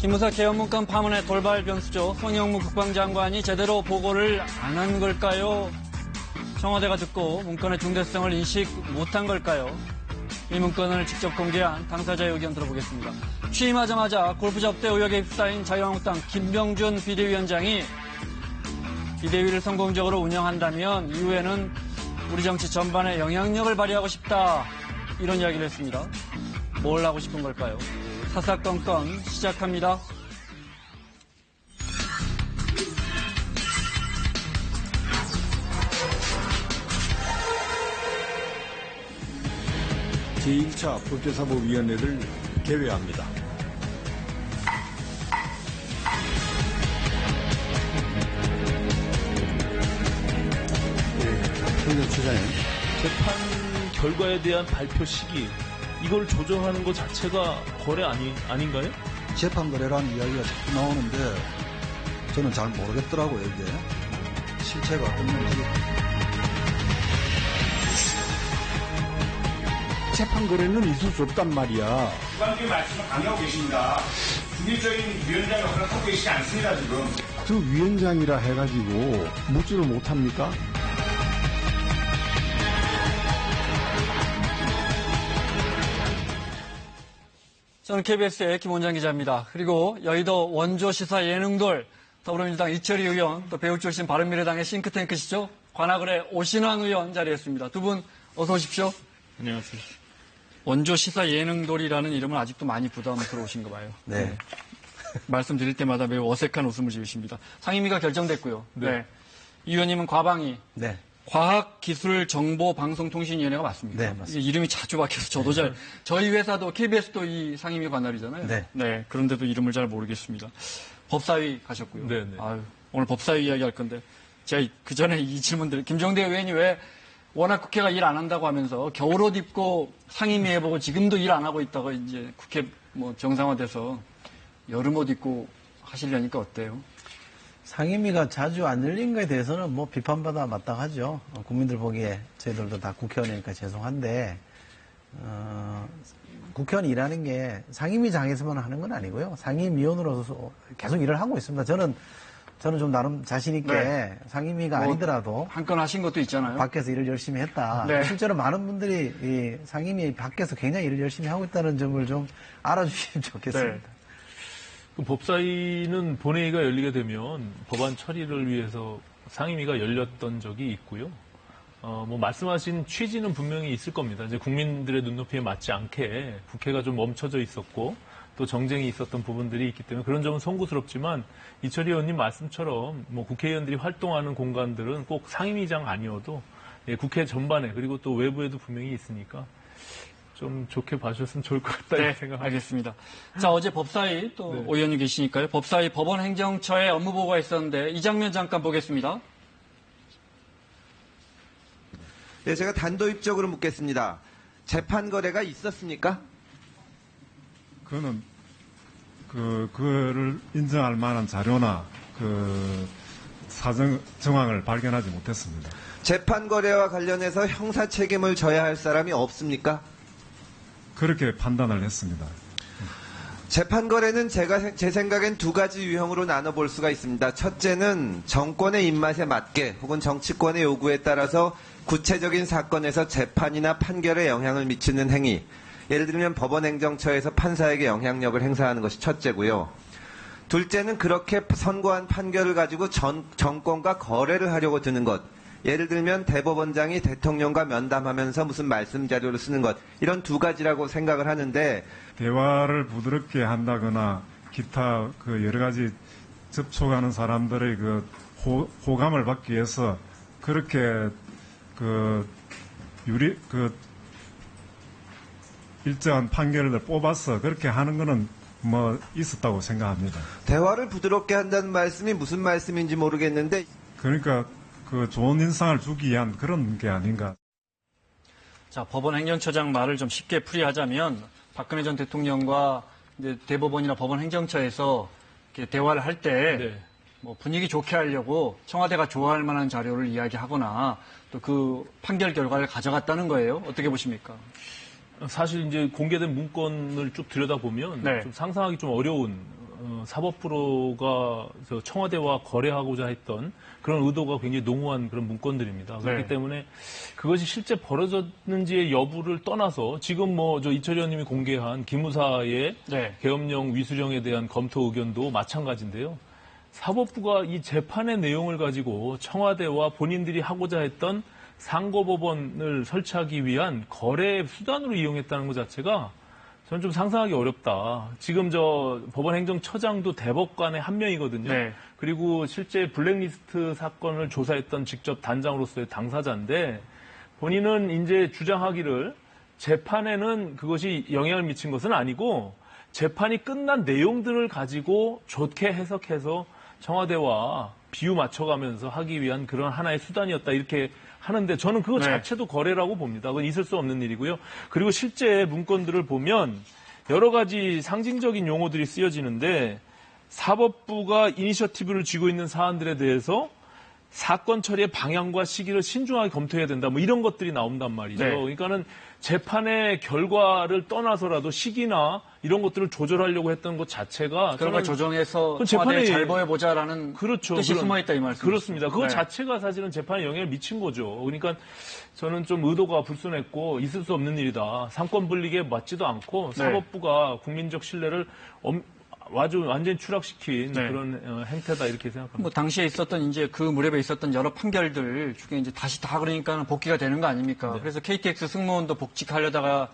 기무사 개헌문건 파문의 돌발 변수죠. 송영무 국방장관이 제대로 보고를 안 한 걸까요? 청와대가 듣고 문건의 중대성을 인식 못한 걸까요? 이 문건을 직접 공개한 당사자의 의견 들어보겠습니다. 취임하자마자 골프 접대 의혹에 휩싸인 자유한국당 김병준 비대위원장이 비대위를 성공적으로 운영한다면 이후에는 우리 정치 전반에 영향력을 발휘하고 싶다. 이런 이야기를 했습니다. 뭘 하고 싶은 걸까요? 사사건건 시작합니다. 제1차 법제사법위원회를 개회합니다. 현재 추자님. 재판 결과에 대한 발표 시기, 이걸 조정하는 것 자체가 거래 아닌가요? 재판 거래라는 이야기가 자꾸 나오는데 저는 잘 모르겠더라고요, 이게. 실체가 어떤지. 재판 거래는 있을 수 없단 말이야. 주관적인 말씀을 강요하고 계십니다. 중립적인 위원장 역할을 하고 계시지 않습니다, 지금. 그 위원장이라 해가지고 묻지를 못합니까? 저는 KBS의 김원장 기자입니다. 그리고 여의도 원조시사 예능돌 더불어민주당 이철희 의원, 또 배우 출신 바른미래당의 싱크탱크시죠. 관악을의 오신환 의원 자리했습니다. 두 분 어서 오십시오. 안녕하세요. 원조시사 예능돌이라는 이름은 아직도 많이 부담스러우신가 봐요. 네. 말씀드릴 때마다 매우 어색한 웃음을 지으십니다. 상임위가 결정됐고요. 네. 이 의원님은 과방위. 네. 과학기술정보방송통신위원회가 맞습니다. 네, 맞습니다. 이름이 자주 바뀌어서 저도 저희 회사도 KBS도 이 상임위 관할이잖아요. 네. 그런데도 이름을 잘 모르겠습니다. 법사위 가셨고요. 네. 아유, 오늘 법사위 이야기 할 건데 제가 그 전에 이 질문들 김종대 의원이 왜 워낙 국회가 일 안 한다고 하면서 겨울옷 입고 상임위 해보고 지금도 일 안 하고 있다가 이제 국회 뭐 정상화돼서 여름옷 입고 하시려니까 어때요? 상임위가 자주 안 열린 거에 대해서는 뭐 비판받아 마땅하죠. 국민들 보기에 저희들도 다 국회의원이니까 죄송한데, 국회의원 일하는 게 상임위장에서만 하는 건 아니고요. 상임위원으로서 계속 일을 하고 있습니다. 저는 좀 나름 자신있게 상임위가 아니더라도 한 건 하신 것도 있잖아요. 밖에서 일을 열심히 했다. 네. 실제로 많은 분들이 이 상임위 밖에서 굉장히 일을 열심히 하고 있다는 점을 좀 알아주시면 좋겠습니다. 네. 그 법사위는 본회의가 열리게 되면 법안 처리를 위해서 상임위가 열렸던 적이 있고요. 뭐 말씀하신 취지는 분명히 있을 겁니다. 이제 국민들의 눈높이에 맞지 않게 국회가 좀 멈춰져 있었고 또 정쟁이 있었던 부분들이 있기 때문에 그런 점은 송구스럽지만 이철희 의원님 말씀처럼 뭐 국회의원들이 활동하는 공간들은 꼭 상임위장 아니어도 국회 전반에 그리고 또 외부에도 분명히 있으니까 좀 좋게 봐주셨으면 좋을 것 같다 네, 생각합니다. 알겠습니다. 자, 어제 법사위 또 오 의원님 계시니까요. 법사위 법원행정처에 업무보고가 있었는데 이 장면 잠깐 보겠습니다. 네, 제가 단도입적으로 묻겠습니다. 재판 거래가 있었습니까? 그거는 그거를 인정할 만한 자료나 사정 정황을 발견하지 못했습니다. 재판 거래와 관련해서 형사 책임을 져야 할 사람이 없습니까? 그렇게 판단을 했습니다. 재판 거래는 제 생각엔 두 가지 유형으로 나눠볼 수가 있습니다. 첫째는 정권의 입맛에 맞게 혹은 정치권의 요구에 따라서 구체적인 사건에서 재판이나 판결에 영향을 미치는 행위. 예를 들면 법원행정처에서 판사에게 영향력을 행사하는 것이 첫째고요. 둘째는 그렇게 선고한 판결을 가지고 정권과 거래를 하려고 드는 것. 예를 들면 대법원장이 대통령과 면담하면서 무슨 말씀 자료를 쓰는 것. 이런 두 가지라고 생각을 하는데 대화를 부드럽게 한다거나 기타 여러 가지 접촉하는 사람들의 호감을 받기 위해서 그렇게 일정한 판결을 뽑아서 그렇게 하는 거는 뭐 있었다고 생각합니다. 대화를 부드럽게 한다는 말씀이 무슨 말씀인지 모르겠는데 그러니까 좋은 인상을 주기 위한 그런 게 아닌가. 자, 법원 행정처장 말을 좀 쉽게 풀이하자면 박근혜 전 대통령과 이제 대법원이나 법원 행정처에서 이렇게 대화를 할 때 뭐 분위기 좋게 하려고 청와대가 좋아할 만한 자료를 이야기하거나 또 그 판결 결과를 가져갔다는 거예요. 어떻게 보십니까? 사실 이제 공개된 문건을 쭉 들여다보면 좀 상상하기 좀 어려운 사법부가 청와대와 거래하고자 했던 그런 의도가 굉장히 농후한 그런 문건들입니다. 그렇기 네. 때문에 그것이 실제 벌어졌는지의 여부를 떠나서 지금 이철희 의원님이 공개한 기무사의 네. 계엄령 위수령에 대한 검토 의견도 마찬가지인데요. 사법부가 이 재판의 내용을 가지고 청와대와 본인들이 하고자 했던 상고법원을 설치하기 위한 거래 수단으로 이용했다는 것 자체가 저는 좀 상상하기 어렵다. 지금 법원 행정처장도 대법관의 한 명이거든요. 네. 그리고 실제 블랙리스트 사건을 조사했던 직접 단장으로서의 당사자인데 본인은 이제 주장하기를 재판에는 그것이 영향을 미친 것은 아니고 재판이 끝난 내용들을 가지고 좋게 해석해서 청와대와 비유 맞춰가면서 하기 위한 그런 하나의 수단이었다 이렇게 하는데 저는 그거 네. 자체도 거래라고 봅니다. 그건 있을 수 없는 일이고요. 그리고 실제 문건들을 보면 여러 가지 상징적인 용어들이 쓰여지는데 사법부가 이니셔티브를 쥐고 있는 사안들에 대해서 사건 처리의 방향과 시기를 신중하게 검토해야 된다. 뭐 이런 것들이 나온단 말이죠. 네. 그러니까는 재판의 결과를 떠나서라도 시기나 이런 것들을 조절하려고 했던 것 자체가 그런 걸 저는 조정해서 그건 청와대에 재판에- 잘 보여보자라는 그렇죠. 뜻이 숨어있다 이 말씀이죠. 그렇습니다. 그것 네. 자체가 사실은 재판에 영향을 미친 거죠. 그러니까 저는 좀 의도가 불순했고 있을 수 없는 일이다. 상권 분리기에 맞지도 않고 네. 사법부가 국민적 신뢰를 완전히 추락시킨 네. 그런 행태다 이렇게 생각합니다. 뭐 당시에 있었던 이제 그 무렵에 있었던 여러 판결들 중에 이제 다시 다 그러니까 복귀가 되는 거 아닙니까? 네. 그래서 KTX 승무원도 복직하려다가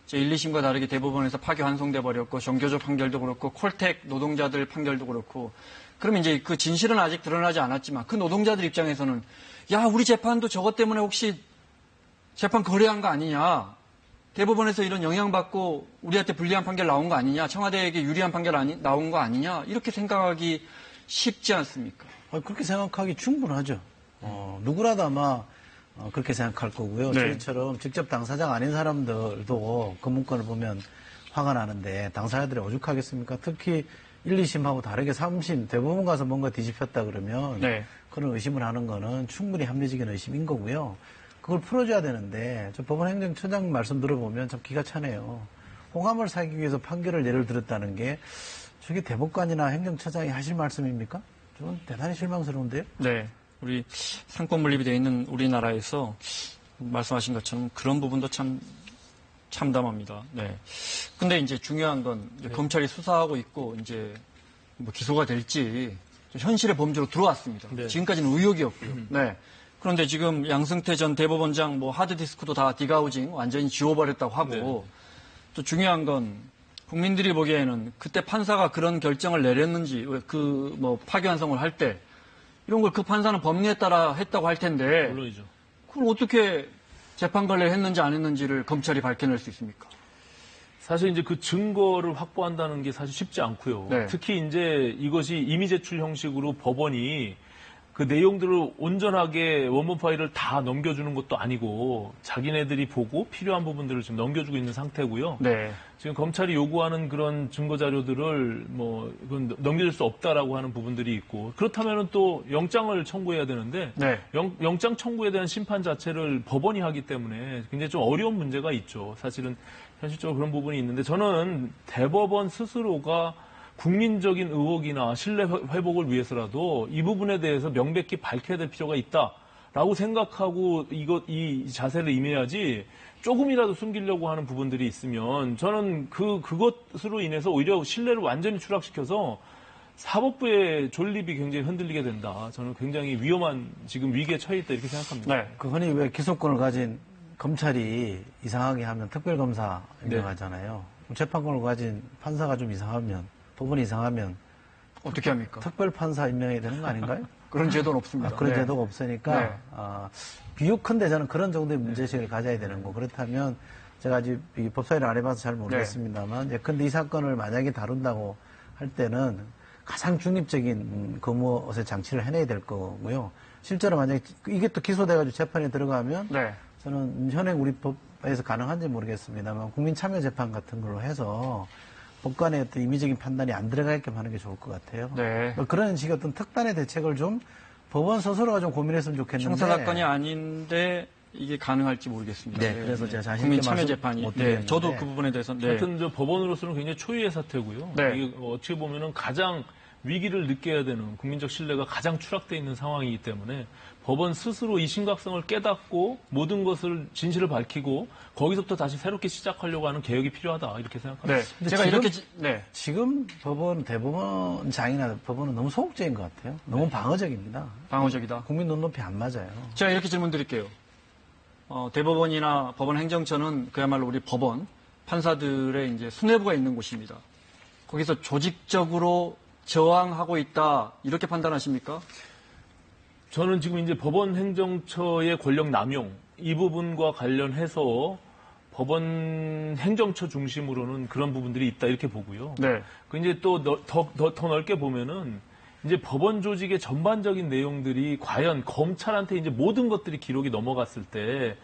이제 1, 2심과 다르게 대법원에서 파기환송돼 버렸고 정교조 판결도 그렇고 콜텍 노동자들 판결도 그렇고 그러면 이제 그 진실은 아직 드러나지 않았지만 그 노동자들 입장에서는 야 우리 재판도 저것 때문에 혹시 재판 거래한 거 아니냐? 대법원에서 이런 영향받고 우리한테 불리한 판결 나온 거 아니냐? 청와대에게 유리한 판결 나온 거 아니냐? 이렇게 생각하기 쉽지 않습니까? 그렇게 생각하기 충분하죠. 누구라도 아마 그렇게 생각할 거고요. 네. 저희처럼 직접 당사자가 아닌 사람들도 그 문건을 보면 화가 나는데 당사자들이 오죽하겠습니까? 특히 1, 2심하고 다르게 3심 대법원 가서 뭔가 뒤집혔다 그러면 네. 그런 의심을 하는 거는 충분히 합리적인 의심인 거고요. 그걸 풀어줘야 되는데 저 법원 행정처장 말씀 들어보면 참 기가 차네요. 호감을 사기 위해서 판결을 예를 들었다는 게 저게 대법관이나 행정처장이 하실 말씀입니까? 저는 대단히 실망스러운데요. 네. 우리 상권 분립이 되어 있는 우리나라에서 말씀하신 것처럼 그런 부분도 참 참담합니다. 네. 근데 이제 중요한 건 이제 검찰이 수사하고 있고 이제 뭐 기소가 될지 현실의 범주로 들어왔습니다. 네. 지금까지는 의혹이었고요. 네. 그런데 지금 양승태 전 대법원장 뭐 하드디스크도 다 디가우징 완전히 지워버렸다고 하고 네. 또 중요한 건 국민들이 보기에는 그때 판사가 그런 결정을 내렸는지 그 뭐 파기환송을 할 때 이런 걸 그 판사는 법리에 따라 했다고 할 텐데 물론이죠. 그걸 어떻게 재판 관리를 했는지 안 했는지를 검찰이 밝혀낼 수 있습니까? 사실 이제 그 증거를 확보한다는 게 사실 쉽지 않고요. 네. 특히 이제 이것이 이미 제출 형식으로 법원이 그 내용들을 온전하게 원본 파일을 다 넘겨주는 것도 아니고 자기네들이 보고 필요한 부분들을 지금 넘겨주고 있는 상태고요. 네. 지금 검찰이 요구하는 그런 증거 자료들을 이건 넘겨줄 수 없다라고 하는 부분들이 있고 그렇다면은 또 영장을 청구해야 되는데 네. 영장 청구에 대한 심판 자체를 법원이 하기 때문에 굉장히 좀 어려운 문제가 있죠. 사실은 현실적으로 그런 부분이 있는데 저는 대법원 스스로가 국민적인 의혹이나 신뢰 회복을 위해서라도 이 부분에 대해서 명백히 밝혀야 될 필요가 있다라고 생각하고 이 자세를 임해야지 조금이라도 숨기려고 하는 부분들이 있으면 저는 그것으로 인해서 오히려 신뢰를 완전히 추락시켜서 사법부의 존립이 굉장히 흔들리게 된다. 저는 굉장히 위험한 지금 위기에 처해 있다 이렇게 생각합니다. 네. 그 흔히 왜 기소권을 가진 검찰이 이상하게 하면 특별검사 임명하잖아요. 재판권을 가진 판사가 좀 이상하면 법원이 이상하면 어떻게 합니까? 특별판사 임명해야 되는 거 아닌가요? 그런 제도는 없습니다. 그런 네. 제도가 없으니까 네. 비유컨대 저는 그런 정도의 문제의식을 가져야 되는 거. 그렇다면 제가 아직 이 법사위를 안 해봐서 잘 모르겠습니다만 예컨대 이 사건을 만약에 다룬다고 할 때는 가장 중립적인 검어의 장치를 해내야 될 거고요. 실제로 만약에 이게 또 기소돼가지고 재판에 들어가면 네. 저는 현행 우리 법에서 가능한지 모르겠습니다만 국민참여재판 같은 걸로 해서 법관의 어떤 임의적인 판단이 안 들어가게끔 하는 게 좋을 것 같아요. 네. 그런 식의 어떤 특단의 대책을 좀 법원 스스로가 좀 고민했으면 좋겠는데. 형사 사건이 아닌데 이게 가능할지 모르겠습니다. 네, 그래서 제가 자신 국민 있게 참여 말씀 재판이. 못 네, 드리겠는데. 저도 그 부분에 대해서. 네. 하여튼 저 법원으로서는 굉장히 초유의 사태고요. 네. 이게 어떻게 보면은 가장 위기를 느껴야 되는 국민적 신뢰가 가장 추락돼 있는 상황이기 때문에 법원 스스로 이 심각성을 깨닫고 모든 것을 진실을 밝히고 거기서부터 다시 새롭게 시작하려고 하는 개혁이 필요하다 이렇게 생각합니다. 네. 근데 제가 지금- 이렇게 네. 지금 대법원장이나 법원은 너무 소극적인 것 같아요. 너무 방어적입니다. 방어적이다. 국민 눈높이 안 맞아요. 제가 이렇게 질문 드릴게요. 대법원이나 법원 행정처는 그야말로 우리 법원 판사들의 이제 수뇌부가 있는 곳입니다. 거기서 조직적으로 저항하고 있다 이렇게 판단하십니까? 저는 지금 이제 법원 행정처의 권력 남용 이 부분과 관련해서 법원 행정처 중심으로는 그런 부분들이 있다 이렇게 보고요. 네. 그 이제 또 더 넓게 보면은 이제 법원 조직의 전반적인 내용들이 과연 검찰한테 이제 모든 것들이 기록이 넘어갔을 때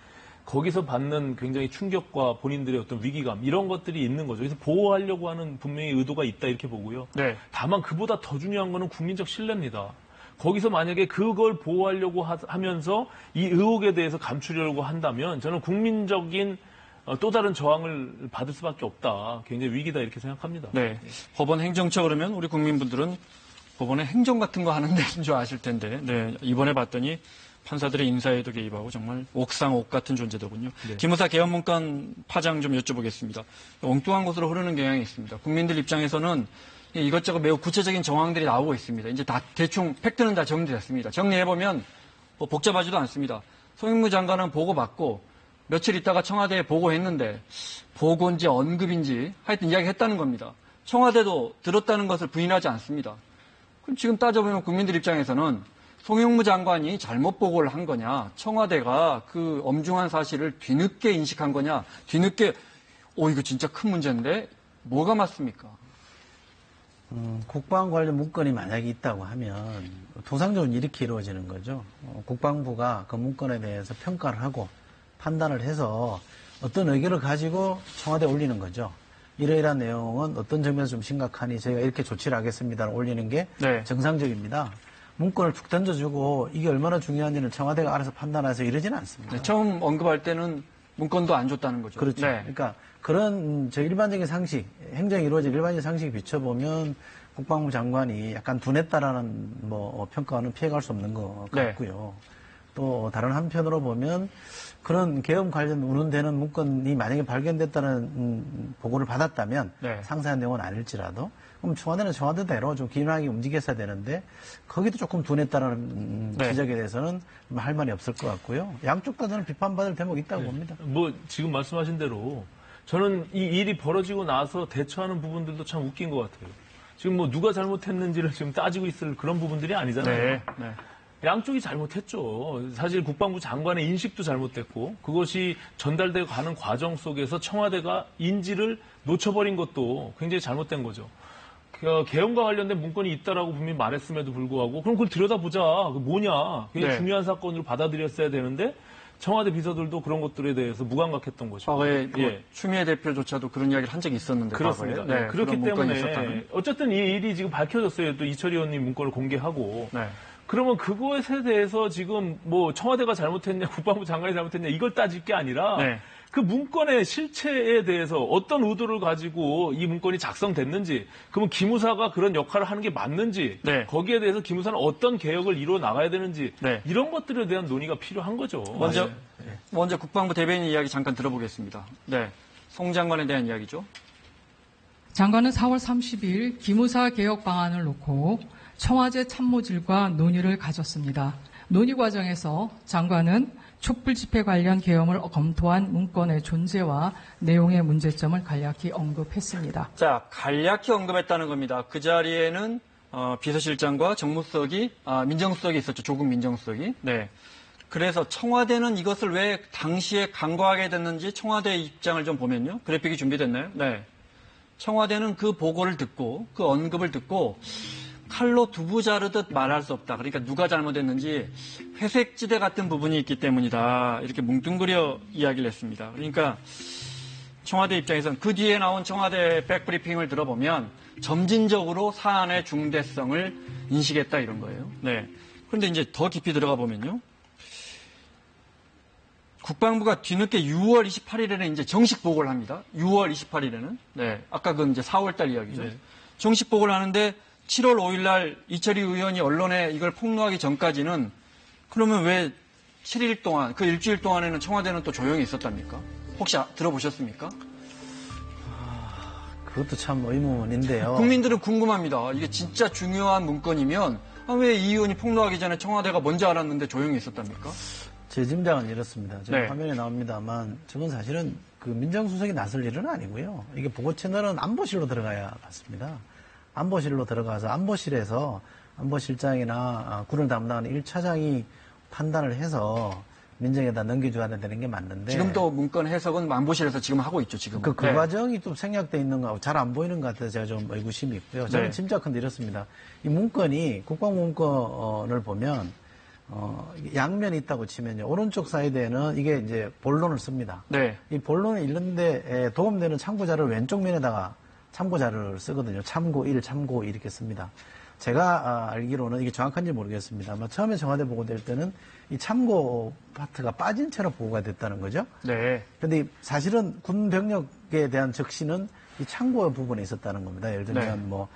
거기서 받는 굉장히 충격과 본인들의 어떤 위기감 이런 것들이 있는 거죠. 그래서 보호하려고 하는 분명히 의도가 있다 이렇게 보고요. 네. 다만 그보다 더 중요한 거는 국민적 신뢰입니다. 거기서 만약에 그걸 보호하려고 하면서 이 의혹에 대해서 감추려고 한다면 저는 국민적인 또 다른 저항을 받을 수밖에 없다. 굉장히 위기다 이렇게 생각합니다. 네. 법원 행정처 그러면 우리 국민분들은 법원의 행정 같은 거 하는 데인 줄 아실 텐데, 네. 이번에 봤더니 판사들의 인사에도 개입하고 정말 옥상옥 같은 존재더군요. 네. 기무사 개헌문건 파장 좀 여쭤보겠습니다. 엉뚱한 곳으로 흐르는 경향이 있습니다. 국민들 입장에서는 이것저것 매우 구체적인 정황들이 나오고 있습니다. 이제 다 대충 팩트는 다 정리됐습니다. 정리해보면 뭐 복잡하지도 않습니다. 송영무 장관은 보고받고 며칠 있다가 청와대에 보고했는데 보고인지 언급인지 하여튼 이야기했다는 겁니다. 청와대도 들었다는 것을 부인하지 않습니다. 그럼 지금 따져보면 국민들 입장에서는 송영무 장관이 잘못 보고를 한 거냐, 청와대가 그 엄중한 사실을 뒤늦게 인식한 거냐, 뒤늦게 이거 진짜 큰 문제인데 뭐가 맞습니까? 국방 관련 문건이 만약에 있다고 하면 통상적으로 이렇게 이루어지는 거죠. 국방부가 그 문건에 대해서 평가를 하고 판단을 해서 어떤 의견을 가지고 청와대에 올리는 거죠. 이러이러한 내용은 어떤 점에서 좀 심각하니 저희가 이렇게 조치를 하겠습니다를 올리는 게 네. 정상적입니다. 문건을 쭉 던져주고 이게 얼마나 중요한지는 청와대가 알아서 판단해서 이러지는 않습니다. 네, 처음 언급할 때는 문건도 안 줬다는 거죠. 그렇죠. 네. 그러니까 그런 저 일반적인 상식, 행정이 이루어진 일반적인 상식에 비춰보면 국방부 장관이 약간 둔했다라는 평가는 피해갈 수 없는 것 네. 같고요. 또 다른 한편으로 보면 그런 계엄 관련 운운되는 문건이 만약에 발견됐다는 보고를 받았다면 네. 상세한 내용은 아닐지라도 그럼 청와대는 청와대대로 좀 기민하게 움직였어야 되는데 거기도 조금 둔했다는 네. 지적에 대해서는 할 말이 없을 것 같고요. 양쪽 다 저는 비판받을 대목이 있다고 봅니다. 뭐 지금 말씀하신 대로 저는 이 일이 벌어지고 나서 대처하는 부분들도 참 웃긴 것 같아요. 지금 뭐 누가 잘못했는지를 지금 따지고 있을 그런 부분들이 아니잖아요. 네. 네. 양쪽이 잘못했죠. 사실 국방부 장관의 인식도 잘못됐고 그것이 전달되어 가는 과정 속에서 청와대가 인지를 놓쳐버린 것도 굉장히 잘못된 거죠. 계엄과 관련된 문건이 있다라고 분명히 말했음에도 불구하고 그럼 그걸 들여다보자. 그게 뭐냐. 굉장히 네. 중요한 사건으로 받아들였어야 되는데 청와대 비서들도 그런 것들에 대해서 무감각했던 거죠. 과거에 예. 추미애 대표조차도 그런 이야기를 한 적이 있었는데 그렇습니다. 과거에. 네, 그렇기 그런 문건이 때문에 있었다는. 어쨌든 이 일이 지금 밝혀졌어요. 또 이철희 의원님 문건을 공개하고. 네. 그러면 그것에 대해서 지금 뭐 청와대가 잘못했냐, 국방부 장관이 잘못했냐 이걸 따질 게 아니라 네. 그 문건의 실체에 대해서 어떤 의도를 가지고 이 문건이 작성됐는지, 그러면 기무사가 그런 역할을 하는 게 맞는지, 네. 거기에 대해서 기무사는 어떤 개혁을 이루어 나가야 되는지 네. 이런 것들에 대한 논의가 필요한 거죠. 먼저 국방부 대변인 이야기 잠깐 들어보겠습니다. 네. 송 장관에 대한 이야기죠. 장관은 4월 30일 기무사 개혁 방안을 놓고 청와대 참모진과 논의를 가졌습니다. 논의 과정에서 장관은 촛불 집회 관련 계엄을 검토한 문건의 존재와 내용의 문제점을 간략히 언급했습니다. 자, 간략히 언급했다는 겁니다. 그 자리에는 비서실장과 정무수석이, 민정수석이 있었죠. 조국 민정수석이. 네. 그래서 청와대는 이것을 왜 당시에 간과하게 됐는지 청와대 입장을 좀 보면요. 그래픽이 준비됐나요? 네. 청와대는 그 보고를 듣고, 그 언급을 듣고, 칼로 두부 자르듯 말할 수 없다. 그러니까 누가 잘못했는지 회색지대 같은 부분이 있기 때문이다. 이렇게 뭉뚱그려 이야기를 했습니다. 그러니까 청와대 입장에서는 그 뒤에 나온 청와대 백브리핑을 들어보면 점진적으로 사안의 중대성을 인식했다 이런 거예요. 네. 그런데 이제 더 깊이 들어가 보면요. 국방부가 뒤늦게 6월 28일에는 이제 정식 보고를 합니다. 6월 28일에는. 네. 아까 그 이제 4월 달 이야기죠. 네. 정식 보고를 하는데 7월 5일 날 이철희 의원이 언론에 이걸 폭로하기 전까지는 그러면 왜 7일 동안, 그 일주일 동안에는 청와대는 또 조용히 있었답니까? 혹시 들어보셨습니까? 그것도 참 의문인데요. 국민들은 궁금합니다. 이게 진짜 중요한 문건이면 왜 이 의원이 폭로하기 전에 청와대가 먼저 알았는데 조용히 있었답니까? 제 짐작은 이렇습니다. 지금 네. 화면에 나옵니다만 저건 사실은 그 민정수석이 나설 일은 아니고요. 이게 보고 채널은 안보실로 들어가야 맞습니다. 안보실로 들어가서 안보실에서 안보실장이나 군을 담당하는 1차장이 판단을 해서 민정에다 넘겨줘야 되는 게 맞는데 지금도 문건 해석은 안보실에서 지금 하고 있죠, 지금. 그 네. 과정이 좀 생략돼 있는 거 잘 안 보이는 것 같아서 제가 좀 의구심이 있고요. 저는 네. 짐작컨대 이렇습니다. 이 문건이 국방부 문건을 보면 양면이 있다고 치면요. 오른쪽 사이드에는 이게 이제 본론을 씁니다. 네. 이 본론을 읽는데 도움되는 참고 자료를 왼쪽 면에다가 참고 자료를 쓰거든요. 참고 1, 참고 2 이렇게 씁니다. 제가 알기로는 이게 정확한지 모르겠습니다. 처음에 청와대 보고될 때는 이 참고 파트가 빠진 채로 보고가 됐다는 거죠. 네. 근데 사실은 군 병력에 대한 적시는 이 참고 부분에 있었다는 겁니다. 예를 들면 네. 뭐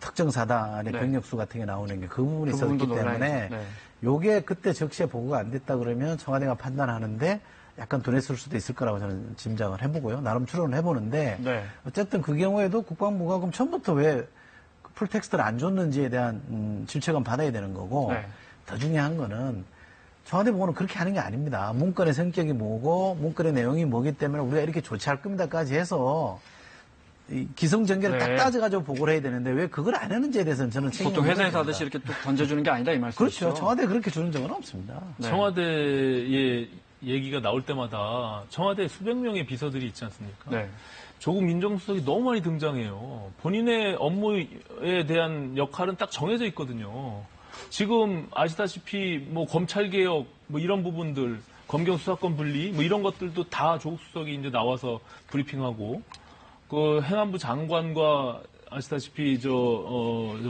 특정 사단의 네. 병력수 같은 게 나오는 게 그 부분이 그 있었기 부분도 때문에 논란이죠. 네. 요게 그때 적시에 보고가 안 됐다 그러면 청와대가 판단하는데 약간 둔했을 수도 있을 거라고 저는 짐작을 해보고요. 나름 추론을 해보는데 네. 어쨌든 그 경우에도 국방부가 그럼 처음부터 왜 풀텍스트를 안 줬는지에 대한 질책은 받아야 되는 거고 네. 더 중요한 거는 청와대 보고는 그렇게 하는 게 아닙니다. 문건의 성격이 뭐고 문건의 내용이 뭐기 때문에 우리가 이렇게 조치할 겁니다까지 해서 이 기성전결을 네. 딱 따져가지고 보고를 해야 되는데 왜 그걸 안 하는지에 대해서는 저는 책임을 보통 회사에서 묻어야 하듯이 됩니다. 이렇게 또 던져주는 게 아니다, 이 말씀이시죠? 그렇죠. 청와대 그렇게 주는 적은 없습니다. 네. 청와대의 얘기가 나올 때마다 청와대 수백 명의 비서들이 있지 않습니까? 네. 조국 민정수석이 너무 많이 등장해요. 본인의 업무에 대한 역할은 딱 정해져 있거든요. 지금 아시다시피 뭐 검찰개혁 뭐 이런 부분들, 검경수사권 분리 뭐 이런 것들도 다 조국 수석이 이제 나와서 브리핑하고 그 행안부 장관과 아시다시피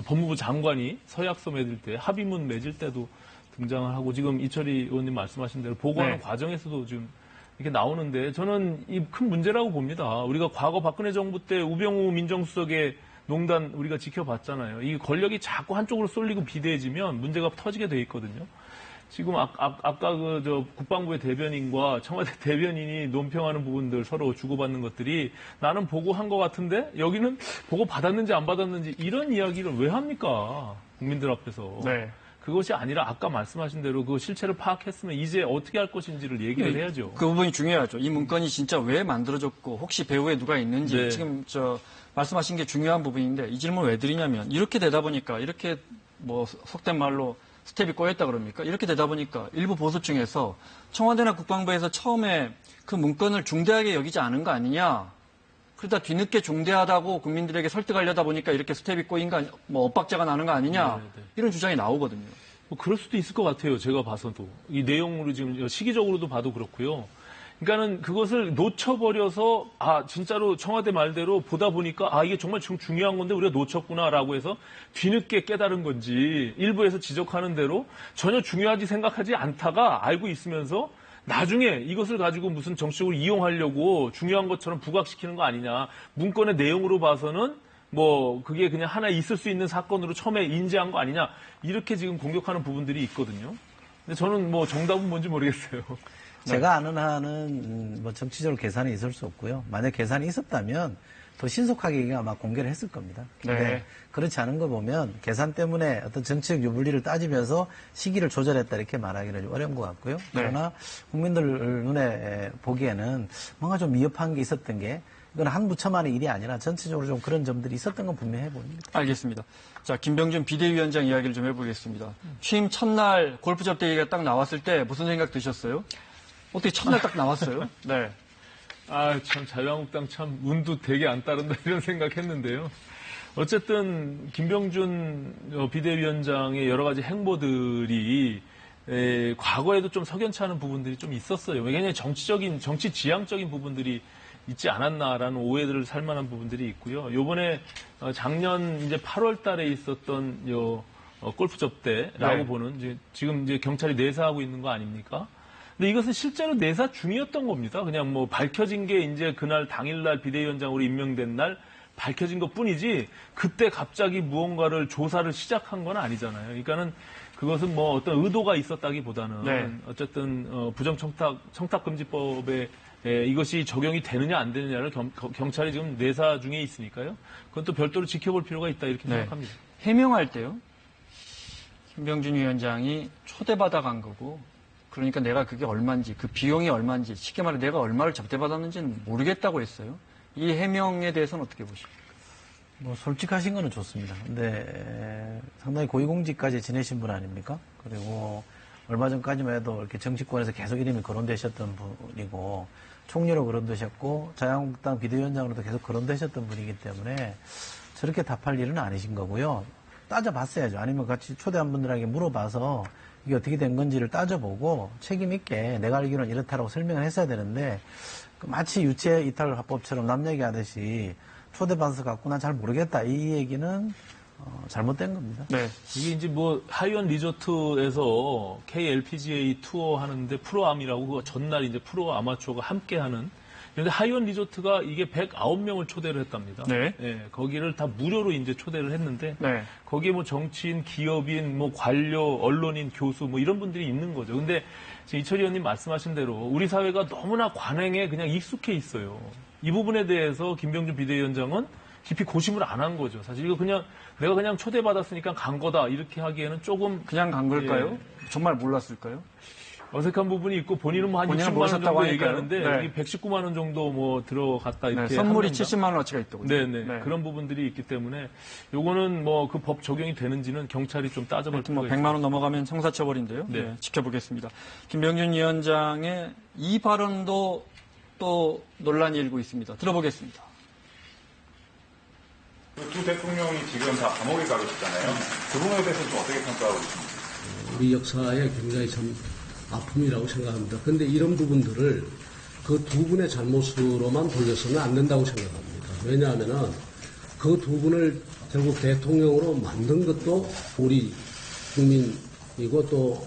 법무부 장관이 서약서 맺을 때 합의문 맺을 때도 등장을 하고 지금 이철희 의원님 말씀하신 대로 보고하는 네. 과정에서도 지금 이렇게 나오는데 저는 이 큰 문제라고 봅니다. 우리가 과거 박근혜 정부 때 우병우 민정수석의 농단 우리가 지켜봤잖아요. 이 권력이 자꾸 한쪽으로 쏠리고 비대해지면 문제가 터지게 돼 있거든요. 지금 아까 국방부의 대변인과 청와대 대변인이 논평하는 부분들 서로 주고받는 것들이 나는 보고한 것 같은데 여기는 보고 받았는지 안 받았는지 이런 이야기를 왜 합니까? 국민들 앞에서. 네. 그것이 아니라 아까 말씀하신 대로 그 실체를 파악했으면 이제 어떻게 할 것인지를 얘기를 해야죠. 그 부분이 중요하죠. 이 문건이 진짜 왜 만들어졌고 혹시 배후에 누가 있는지 네. 지금 말씀하신 게 중요한 부분인데 이 질문 왜 드리냐면 이렇게 되다 보니까 이렇게 뭐 속된 말로 스텝이 꼬였다 그럽니까? 이렇게 되다 보니까 일부 보수층에서 청와대나 국방부에서 처음에 그 문건을 중대하게 여기지 않은 거 아니냐? 그러다 뒤늦게 중대하다고 국민들에게 설득하려다 보니까 이렇게 스텝이 꼬인 거 뭐 엇박자가 나는 거 아니냐? 네. 이런 주장이 나오거든요. 뭐 그럴 수도 있을 것 같아요. 제가 봐서도. 이 내용으로 지금 시기적으로도 봐도 그렇고요. 그러니까는 그것을 놓쳐버려서 진짜로 청와대 말대로 보다 보니까 이게 정말 중요한 건데 우리가 놓쳤구나라고 해서 뒤늦게 깨달은 건지 일부에서 지적하는 대로 전혀 중요하지 생각하지 않다가 알고 있으면서 나중에 이것을 가지고 무슨 정치적으로 이용하려고 중요한 것처럼 부각시키는 거 아니냐. 문건의 내용으로 봐서는 뭐 그게 그냥 하나 있을 수 있는 사건으로 처음에 인지한 거 아니냐. 이렇게 지금 공격하는 부분들이 있거든요. 근데 저는 뭐 정답은 뭔지 모르겠어요. 제가 아는 한은 뭐 정치적으로 계산이 있을 수 없고요. 만약 계산이 있었다면 더 신속하게 아마 공개를 했을 겁니다. 근데 네. 그렇지 않은 거 보면 계산 때문에 어떤 정치적 유불리를 따지면서 시기를 조절했다 이렇게 말하기는 좀 어려운 것 같고요. 그러나 국민들 눈에 보기에는 뭔가 좀 미흡한 게 있었던 게 이건 한 부처만의 일이 아니라 전체적으로 좀 그런 점들이 있었던 건 분명해 보입니다. 알겠습니다. 자, 김병준 비대위원장 이야기를 좀 해보겠습니다. 취임 첫날 골프 접대 얘기가 딱 나왔을 때 무슨 생각 드셨어요? 어떻게 첫날 딱 나왔어요? 네. 참 자유한국당 참 운도 되게 안 따른다 이런 생각했는데요. 어쨌든 김병준 비대위원장의 여러 가지 행보들이 과거에도 좀 석연치 않은 부분들이 좀 있었어요. 왜냐하면 정치 지향적인 부분들이 있지 않았나라는 오해들을 살 만한 부분들이 있고요. 요번에 작년 이제 8월 달에 있었던 골프 접대라고 네. 보는 지금 이제 경찰이 내사하고 있는 거 아닙니까? 근데 이것은 실제로 내사 중이었던 겁니다. 그냥 뭐 밝혀진 게 이제 그날 당일날 비대위원장으로 임명된 날 밝혀진 것 뿐이지 그때 갑자기 무언가를 조사를 시작한 건 아니잖아요. 그러니까는 그것은 뭐 어떤 의도가 있었다기보다는 네. 어쨌든 청탁금지법에 이것이 적용이 되느냐 안 되느냐를 경찰이 지금 내사 중에 있으니까요. 그건 또 별도로 지켜볼 필요가 있다 이렇게 네. 생각합니다. 해명할 때요. 김병준 위원장이 초대받아 간 거고 그러니까 내가 그게 얼마인지 그 비용이 얼마인지 쉽게 말해 내가 얼마를 접대받았는지는 모르겠다고 했어요. 이 해명에 대해서는 어떻게 보십니까? 뭐 솔직하신 거는 좋습니다. 근데 상당히 고위공직까지 지내신 분 아닙니까? 그리고 얼마 전까지만 해도 이렇게 정치권에서 계속 이름이 거론되셨던 분이고 총리로 거론되셨고 자유한국당 비대위원장으로도 계속 거론되셨던 분이기 때문에 저렇게 답할 일은 아니신 거고요. 따져봤어야죠. 아니면 같이 초대한 분들에게 물어봐서 이게 어떻게 된 건지를 따져보고 책임 있게 내가 알기로는 이렇다라고 설명을 했어야 되는데 마치 유체 이탈 화법처럼 남 얘기하듯이 초대받아서 갖고 난 잘 모르겠다 이 얘기는 잘못된 겁니다. 네. 이게 이제 뭐 하이원 리조트에서 KLPGA 투어 하는데 프로암이라고 그 전날 이제 프로 아마추어가 함께 하는 그런데 하이원 리조트가 이게 109명을 초대를 했답니다. 네. 예, 거기를 다 무료로 이제 초대를 했는데 네. 거기에 뭐 정치인, 기업인, 뭐 관료, 언론인, 교수 뭐 이런 분들이 있는 거죠. 근데 지금 이철희 의원님 말씀하신 대로 우리 사회가 너무나 관행에 그냥 익숙해 있어요. 이 부분에 대해서 김병준 비대위원장은 깊이 고심을 안 한 거죠. 사실 이거 그냥 내가 그냥 초대받았으니까 간 거다 이렇게 하기에는 조금 그냥 간 걸까요? 예. 정말 몰랐을까요? 어색한 부분이 있고 본인은 뭐 한 본인은 60만 원 모르셨다고 정도 하니까요. 얘기하는데 네. 여기 119만 원 정도 뭐 들어갔다 네, 이렇게 선물이 합니다. 70만 원어치가 있다고요. 네네. 그런 부분들이 있기 때문에 요거는 뭐 그 법 적용이 되는지는 경찰이 좀 따져볼 하여튼 뭐 필요가 100만 원 넘어가면 형사처벌인데요. 네. 네, 지켜보겠습니다. 김병준 위원장의 이 발언도 또 논란이 일고 있습니다. 들어보겠습니다. 두 대통령이 지금 다 감옥에 가 계시잖아요. 그 부분에 대해서 좀 어떻게 평가하고 계십니까? 우리 역사에 굉장히 참 아픔이라고 생각합니다. 그런데 이런 부분들을 그 두 분의 잘못으로만 돌려서는 안 된다고 생각합니다. 왜냐하면은 그 두 분을 결국 대통령으로 만든 것도 우리 국민이고 또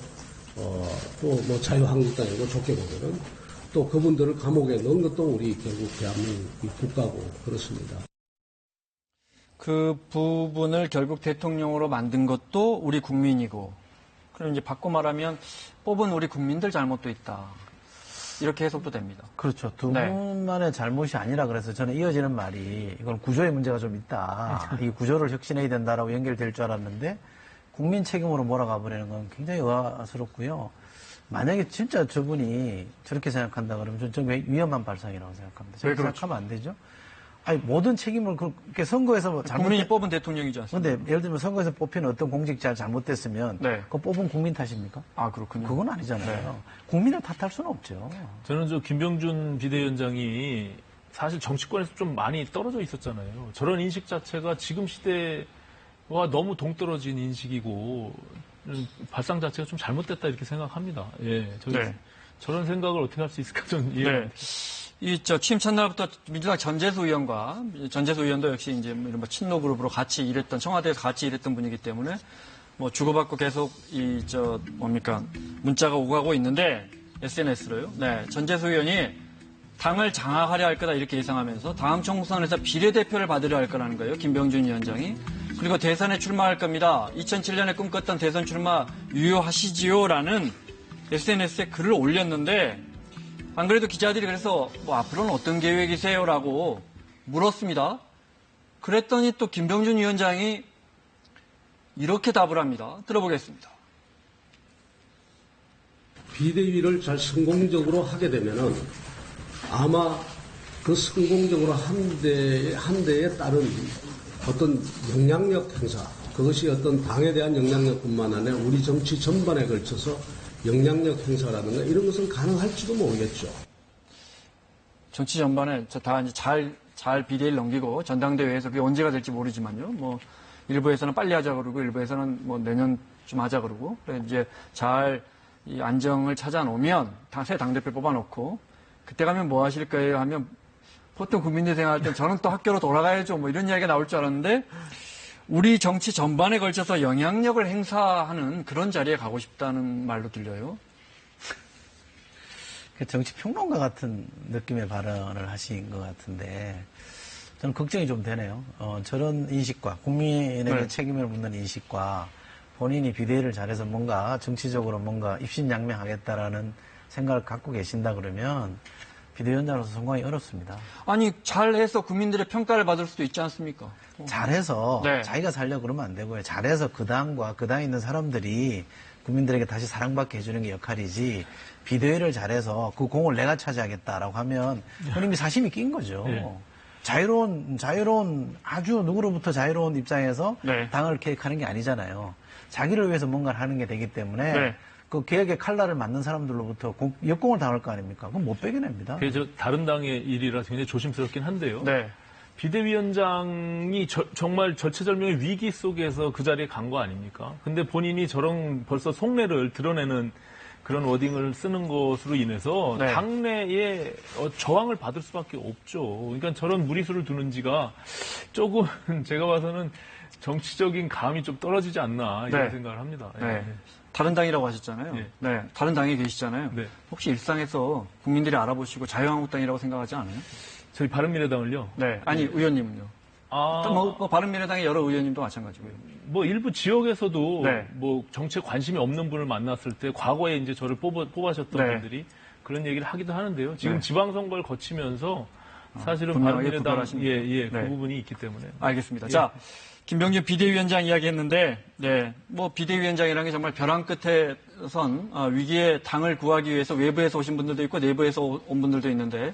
뭐 자유한국당이고 좋게 보면은 또 그분들을 감옥에 넣은 것도 우리 결국 대한민국 국가고 그렇습니다. 그 부분을 결국 대통령으로 만든 것도 우리 국민이고, 그럼 이제 바꿔 말하면 뽑은 우리 국민들 잘못도 있다. 이렇게 해석도 됩니다. 그렇죠. 두 네. 분만의 잘못이 아니라 그래서 저는 이어지는 말이 이건 구조의 문제가 좀 있다. 이 구조를 혁신해야 된다라고 연결될 줄 알았는데 국민 책임으로 몰아가 버리는 건 굉장히 의아스럽고요. 만약에 진짜 저분이 저렇게 생각한다 그러면 저는 위험한 발상이라고 생각합니다. 저렇게 그렇죠? 생각하면 안 되죠. 아니 모든 책임을 그렇게 선거에서 뭐 국민이 뽑은 대통령이지 않습니까? 근데 예를 들면 선거에서 뽑힌 어떤 공직자 잘못됐으면 네. 그 뽑은 국민 탓입니까? 아, 그렇군요. 그건 아니잖아요. 네. 국민을 탓할 수는 없죠. 저는 저 김병준 비대위원장이 사실 정치권에서 좀 많이 떨어져 있었잖아요. 저런 인식 자체가 지금 시대와 너무 동떨어진 인식이고 발상 자체가 좀 잘못됐다 이렇게 생각합니다. 예, 네. 저런 생각을 어떻게 할 수 있을까 저는 이해가 안 네. 돼요. 취임 첫날부터 민주당 전재수 의원도 역시 이제 이런 친노 그룹으로 같이 일했던, 청와대에서 같이 일했던 분이기 때문에 뭐 주고받고 계속 문자가 오고 가고 있는데, SNS로요. 네. 전재수 의원이 당을 장악하려 할 거다 이렇게 예상하면서 다음 총선에서 비례대표를 받으려 할 거라는 거예요. 김병준 위원장이. 그리고 대선에 출마할 겁니다. 2007년에 꿈꿨던 대선 출마 유효하시지요라는 SNS에 글을 올렸는데, 안 그래도 기자들이 그래서 뭐 앞으로는 어떤 계획이세요라고 물었습니다. 그랬더니 또 김병준 위원장이 이렇게 답을 합니다. 들어보겠습니다. 비대위를 잘 성공적으로 하게 되면은 아마 그 성공적으로 한 데에 따른 어떤 영향력 행사, 그것이 어떤 당에 대한 영향력뿐만 아니라 우리 정치 전반에 걸쳐서 영향력 행사라든가 이런 것은 가능할지도 모르겠죠. 정치 전반에 다 이제 잘 비대위를 넘기고 전당대회에서 그게 언제가 될지 모르지만요. 뭐 일부에서는 빨리 하자 그러고 일부에서는 뭐 내년쯤 하자 그러고, 그래 이제 잘 이 안정을 찾아놓으면 새 당대표 뽑아놓고 그때 가면 뭐 하실 거예요 하면 보통 국민들 생각할 땐 저는 또 학교로 돌아가야죠 뭐 이런 이야기가 나올 줄 알았는데, 우리 정치 전반에 걸쳐서 영향력을 행사하는 그런 자리에 가고 싶다는 말로 들려요. 정치평론가 같은 느낌의 발언을 하신 것 같은데 저는 걱정이 좀 되네요. 저런 인식과 국민에게 책임을 묻는 인식과 본인이 비대위를 잘해서 뭔가 정치적으로 뭔가 입신양명하겠다라는 생각을 갖고 계신다 그러면 비대위원장으로서 성공하기 어렵습니다. 아니, 잘해서 국민들의 평가를 받을 수도 있지 않습니까? 잘해서 네. 자기가 살려고 그러면 안 되고요. 잘해서 그 당과 그 당에 있는 사람들이 국민들에게 다시 사랑받게 해주는 게 역할이지 비대위를 잘해서 그 공을 내가 차지하겠다라고 하면 그건 이미 사심이 낀 거죠. 네. 자유로운 아주 누구로부터 자유로운 입장에서 네. 당을 계획하는 게 아니잖아요. 자기를 위해서 뭔가를 하는 게 되기 때문에 네. 그 계획의 칼날을 맞는 사람들로부터 역공을 당할 거 아닙니까? 그건 못 빼겨냅니다. 그게 다른 당의 일이라 굉장히 조심스럽긴 한데요. 네. 비대위원장이 정말 절체절명의 위기 속에서 그 자리에 간 거 아닙니까? 근데 본인이 저런 벌써 속내를 드러내는 그런 워딩을 쓰는 것으로 인해서 네. 당내에 저항을 받을 수밖에 없죠. 그러니까 저런 무리수를 두는 지가 조금 제가 봐서는 정치적인 감이 좀 떨어지지 않나 이런 네. 생각을 합니다. 네. 예. 다른 당이라고 하셨잖아요. 네. 네. 다른 당에 계시잖아요. 네. 혹시 일상에서 국민들이 알아보시고 자유한국당이라고 생각하지 않아요? 저희 바른미래당을요. 네. 아니, 의원님은요? 또 뭐 바른미래당의 여러 의원님도 마찬가지고요. 뭐 일부 지역에서도 네. 뭐 정치에 관심이 없는 분을 만났을 때 과거에 이제 저를 뽑아셨던 네. 분들이 그런 얘기를 하기도 하는데요. 지금 네. 지방선거를 거치면서 사실은 분명하게 바른미래당 구별하십니까? 네. 네. 그 부분이 있기 때문에. 알겠습니다. 예. 자, 김병준 비대위원장 이야기했는데, 네, 뭐 비대위원장이라는 게 정말 벼랑 끝에 선 위기에 당을 구하기 위해서 외부에서 오신 분들도 있고 내부에서 온 분들도 있는데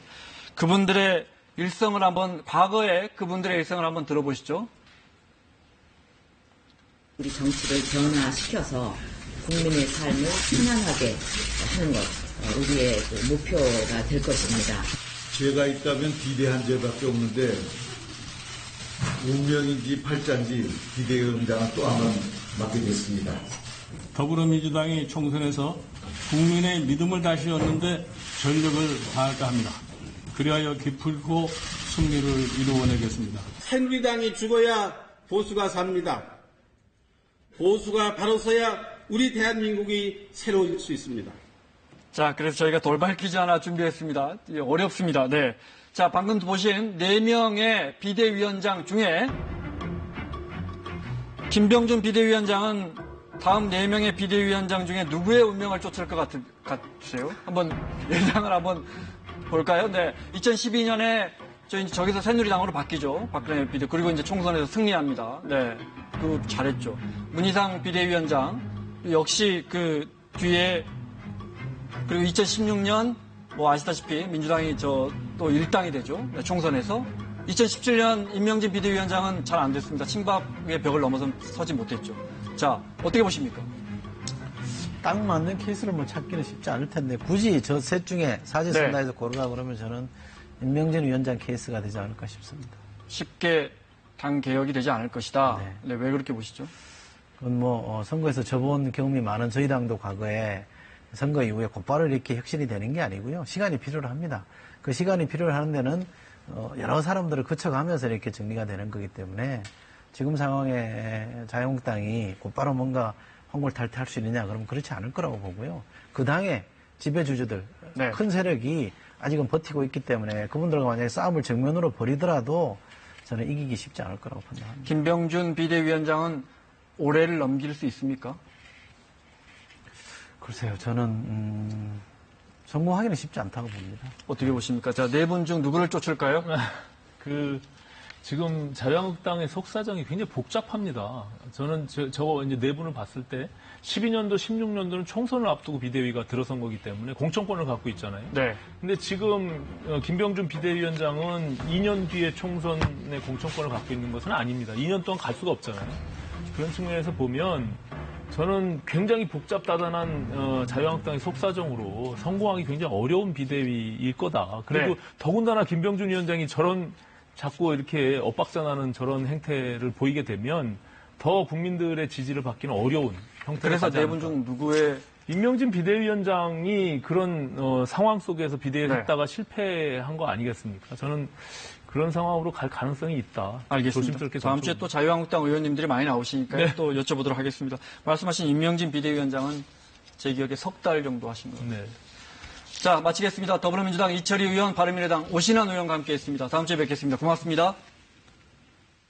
그분들의 일성을 한번 과거에 그분들의 일성을 한번 들어보시죠. 우리 정치를 변화시켜서 국민의 삶을 편안하게 하는 것, 우리의 그 목표가 될 것입니다. 죄가 있다면 비대한 죄밖에 없는데 운명인지 팔자인지 비대위원장은 또 한 번 맡게 됐습니다. 더불어민주당이 총선에서 국민의 믿음을 다시 얻는데 전력을 다할까 합니다. 그리하여 기필코 승리를 이루어내겠습니다. 새누리당이 죽어야 보수가 삽니다. 보수가 바로 서야 우리 대한민국이 새로워질 수 있습니다. 자, 그래서 저희가 돌발 퀴즈 하나 준비했습니다. 어렵습니다. 네. 자, 방금 보신 4명의 비대위원장 중에 김병준 비대위원장은 다음 4명의 비대위원장 중에 누구의 운명을 쫓을 것 같으세요? 한번 예상을 한번 볼까요? 네. 2012년에 저기서 새누리당으로 바뀌죠. 박근혜 비대. 그리고 이제 총선에서 승리합니다. 네. 그 잘했죠. 문희상 비대위원장 역시 그 뒤에 그리고 2016년 뭐 아시다시피 민주당이 또 1당이 되죠. 네, 총선에서. 2017년 임명진 비대위원장은 잘 안 됐습니다. 친박의 벽을 넘어서 서지 못했죠. 자, 어떻게 보십니까? 딱 맞는 케이스를 뭐 찾기는 쉽지 않을 텐데 굳이 저 셋 중에 사지선다해서 네. 고르라 그러면 저는 임명진 위원장 케이스가 되지 않을까 싶습니다. 쉽게 당 개혁이 되지 않을 것이다. 네, 왜 그렇게 보시죠? 그건 뭐 선거에서 접어온 경험이 많은 저희 당도 과거에 선거 이후에 곧바로 이렇게 혁신이 되는 게 아니고요. 시간이 필요로 합니다. 그 시간이 필요로 하는 데는 여러 사람들을 거쳐가면서 이렇게 정리가 되는 거기 때문에 지금 상황에 자유한국당이 곧바로 뭔가 황골탈퇴할 수 있느냐 그러면 그렇지 않을 거라고 보고요. 그 당의 지배주주들 네. 큰 세력이 아직은 버티고 있기 때문에 그분들과 만약에 싸움을 정면으로 벌이더라도 저는 이기기 쉽지 않을 거라고 판단합니다. 김병준 비대위원장은 올해를 넘길 수 있습니까? 글쎄요. 저는 성공하기는 쉽지 않다고 봅니다. 어떻게 보십니까? 자, 4분 중 누구를 쫓을까요? 지금 자유한국당의 속사정이 굉장히 복잡합니다. 저는 저거 이제 내분을 봤을 때 12년도, 16년도는 총선을 앞두고 비대위가 들어선 거기 때문에 공천권을 갖고 있잖아요. 네. 근데 지금 김병준 비대위원장은 2년 뒤에 총선의 공천권을 갖고 있는 것은 아닙니다. 2년 동안 갈 수가 없잖아요. 그런 측면에서 보면 저는 굉장히 복잡다단한 자유한국당의 속사정으로 성공하기 굉장히 어려운 비대위일 거다. 그리고 네. 더군다나 김병준 위원장이 저런 자꾸 이렇게 엇박자나는 저런 행태를 보이게 되면 더 국민들의 지지를 받기는 어려운 형태가 그래서 가지 4분 중 누구의 임명진 비대위원장이 그런 상황 속에서 비대위를 네. 했다가 실패한 거 아니겠습니까? 저는 그런 상황으로 갈 가능성이 있다. 알겠습니다. 조심스럽게 다음 주에 또 자유한국당 의원님들이 많이 나오시니까 네. 또 여쭤보도록 하겠습니다. 말씀하신 임명진 비대위원장은 제 기억에 3달 정도 하신 거예요. 네. 자, 마치겠습니다. 더불어민주당 이철희 의원, 바른미래당 오신환 의원과 함께했습니다. 다음 주에 뵙겠습니다. 고맙습니다.